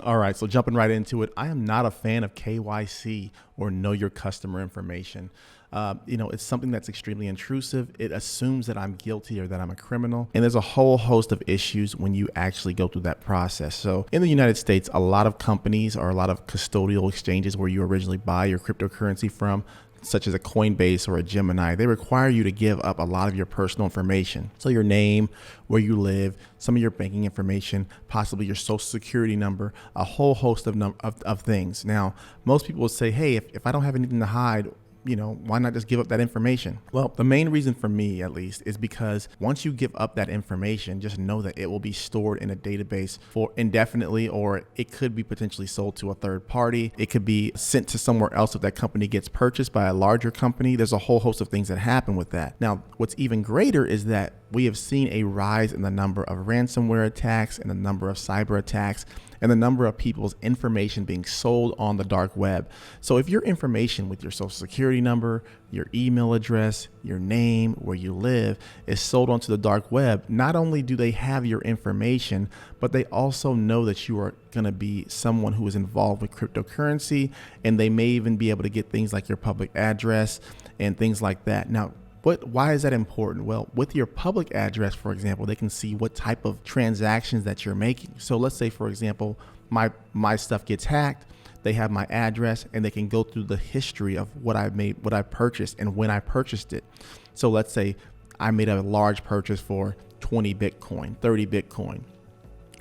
All right, so jumping right into it, I am not a fan of KYC or know your customer information. It's something that's extremely intrusive. It assumes that I'm guilty or that I'm a criminal. And there's a whole host of issues when you actually go through that process. So in the United States, a lot of companies or a lot of custodial exchanges where you originally buy your cryptocurrency from, such as a Coinbase or a Gemini, they require you to give up a lot of your personal information. So your name, where you live, some of your banking information, possibly your social security number, a whole host of things. Now, most people will say, hey, if I don't have anything to hide, why not just give up that information? Well, the main reason for me, at least, is because once you give up that information, just know that it will be stored in a database for indefinitely, or it could be potentially sold to a third party. It could be sent to somewhere else if that company gets purchased by a larger company. There's a whole host of things that happen with that. Now, what's even greater is that we have seen a rise in the number of ransomware attacks and the number of cyber attacks and the number of people's information being sold on the dark web. So if your information with your social security number, your email address, your name, where you live is sold onto the dark web, not only do they have your information, but they also know that you are going to be someone who is involved with cryptocurrency, and they may even be able to get things like your public address and things like that. Now, why is that important? Well, with your public address, for example, they can see what type of transactions that you're making. So let's say, for example, my stuff gets hacked. They have my address and they can go through the history of what I made, what I purchased and when I purchased it. So let's say I made a large purchase for 20 Bitcoin, 30 Bitcoin.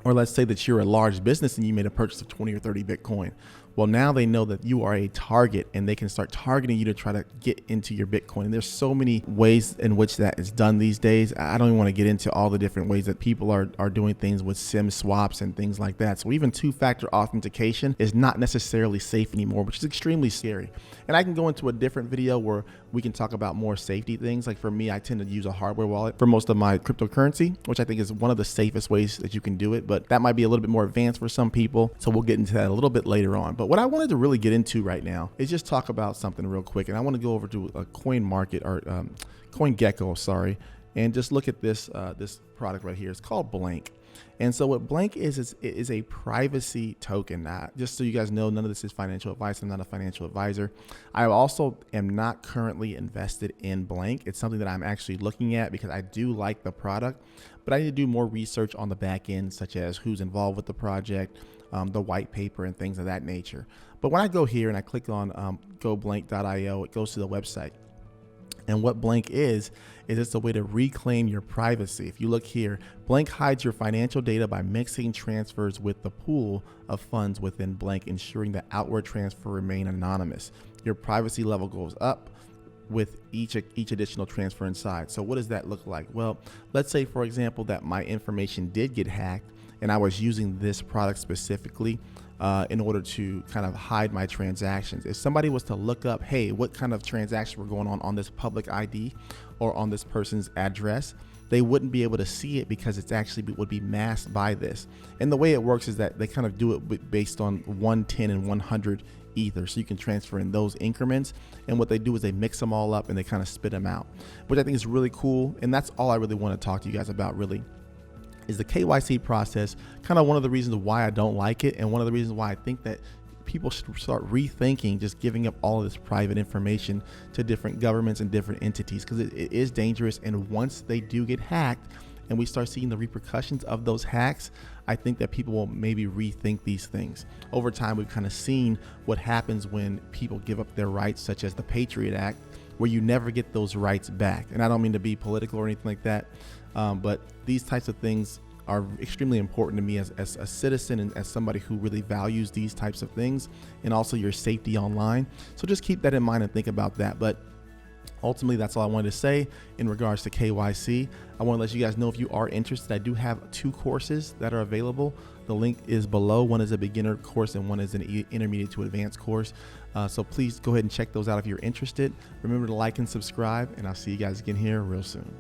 Or let's say that you're a large business and you made a purchase of 20 or 30 Bitcoin. Well, now they know that you are a target and they can start targeting you to try to get into your Bitcoin. And there's so many ways in which that is done these days. I don't even want to get into all the different ways that people are doing things with SIM swaps and things like that. So even two-factor authentication is not necessarily safe anymore, which is extremely scary. And I can go into a different video where we can talk about more safety things. Like for me, I tend to use a hardware wallet for most of my cryptocurrency, which I think is one of the safest ways that you can do it. But that might be a little bit more advanced for some people. So we'll get into that a little bit later on. But what I wanted to really get into right now is just talk about something real quick. And I want to go over to a CoinGecko, sorry, and just look at this this product right here. It's called Blank. And so what Blank is a privacy token. Just so you guys know, none of this is financial advice. I'm not a financial advisor. I also am not currently invested in Blank. It's something that I'm actually looking at because I do like the product, but I need to do more research on the back end, such as who's involved with the project, the white paper and things of that nature. But when I go here and I click on goblank.io, it goes to the website. And what Blank is it's a way to reclaim your privacy. If you look here, Blank hides your financial data by mixing transfers with the pool of funds within Blank, ensuring that outward transfer remain anonymous. Your privacy level goes up with each additional transfer inside. So what does that look like? Well, let's say, for example, that my information did get hacked and I was using this product specifically in order to kind of hide my transactions. If somebody was to look up, hey, what kind of transactions were going on this public ID or on this person's address, they wouldn't be able to see it because it's actually would be masked by this. And the way it works is that they kind of do it based on 110 and 100 Ether. So you can transfer in those increments. And what they do is they mix them all up and they kind of spit them out, which I think is really cool. And that's all I really want to talk to you guys about, really, is the KYC process. Kind of one of the reasons why I don't like it, and one of the reasons why I think that people should start rethinking just giving up all of this private information to different governments and different entities, because it is dangerous. And once they do get hacked and we start seeing the repercussions of those hacks, I think that people will maybe rethink these things. Over time, we've kind of seen what happens when people give up their rights, such as the Patriot Act, where you never get those rights back. And I don't mean to be political or anything like that, but these types of things are extremely important to me as a citizen and as somebody who really values these types of things, and also your safety online. So just keep that in mind and think about that. But ultimately, that's all I wanted to say in regards to KYC. I want to let you guys know, if you are interested, I do have 2 courses that are available. The link is below. One is a beginner course and one is an intermediate to advanced course. So please go ahead and check those out if you're interested. Remember to like and subscribe, and I'll see you guys again here real soon.